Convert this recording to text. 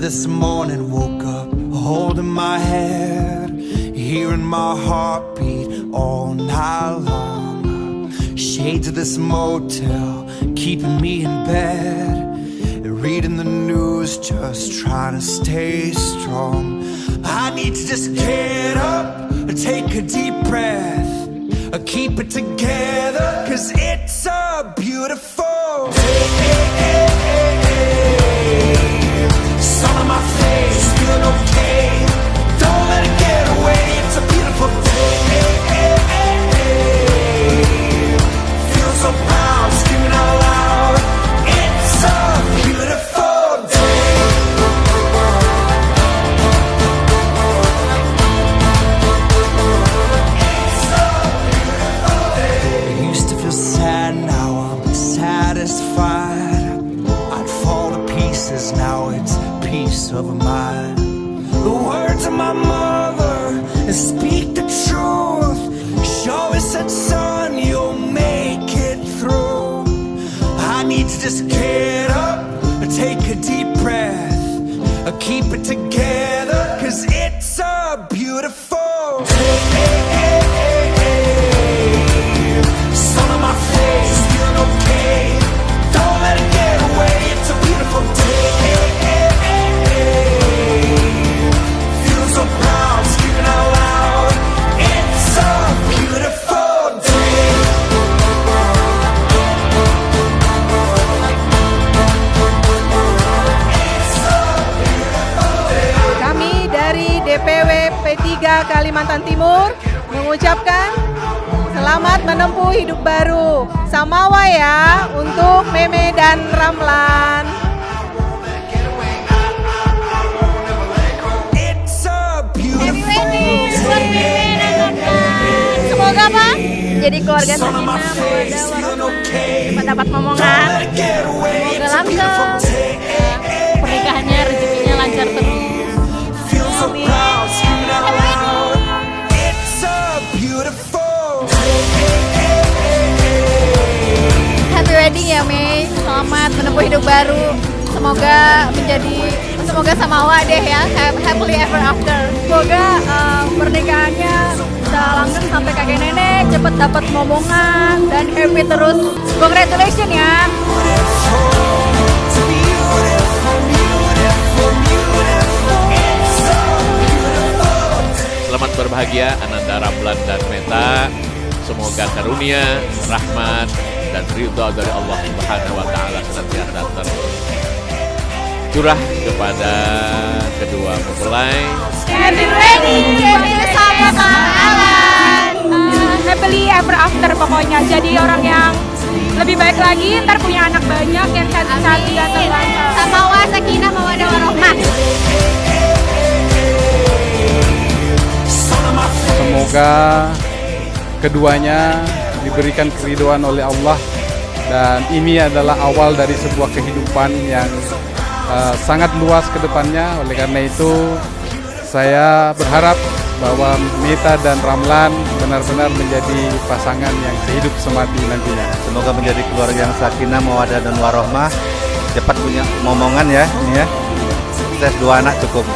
this morning, woke up holding my head, hearing my heartbeat all night long. Shades of this motel keeping me in bed, reading the news, just trying to stay strong. I need to just get up, take a deep breath, keep it together, 'cause it's a beautiful day. Sun on my face, feeling okay. Don't let it get away, it's a beautiful day. Feel so proud, screaming out loud. It's a beautiful day. It's a beautiful day. I used to feel sad, now I'm satisfied. I'd fall to pieces, now it's peace of mind. The words of my mother speak the truth. She always said, son, you'll make it through. I need to just get up, take a deep breath, keep it together, 'cause it's a beautiful day. Sun on my face, feeling okay. Don't let it get away, it's a beautiful day. Feel so proud, screaming out loud. It's a beautiful day. It's a beautiful day. Kami dari DPW P3 Kalimantan Timur mengucapkan selamat menempuh hidup baru. Samawa ya untuk Meme dan Ramlan. It's a beautiful Semoga Pak jadi keluarga sakinah, mawaddah, warahmah, mendapat momongan, semoga langgeng, pernikahannya rezekinya lancar terus. Feel so proud, screaming out loud. It's a beautiful Happy wedding ya Mei, selamat menempuh hidup baru. Semoga samawa deh ya, happily ever after. Semoga pernikahannya bisa langgeng sampai kakek nenek, cepet dapat momongan dan happy terus. Congratulations ya. Selamat berbahagia Ananda, Ramlan, dan Meta. Semoga karunia, rahmat, dan ridha dari Allah Subhanahu wa Ta'ala senantiasa tercurah kepada kedua mempelai. Happy wedding, saya Kak Alan. Happily ever after pokoknya. Jadi orang yang lebih baik lagi, ntar punya anak banyak yang cantik-cantik ganteng lancar. Samawa, sakinah, mawaddah, warahmah. Semoga keduanya diberikan keridhaan oleh Allah, dan ini adalah awal dari sebuah kehidupan yang sangat luas ke depannya. Oleh karena itu saya berharap bahwa Meta dan Ramlan benar-benar menjadi pasangan yang sehidup semati nantinya. Semoga menjadi keluarga yang sakinah, mawaddah, dan warahmah. Cepat punya momongan ya, ini ya. Sukses, 2 anak cukup.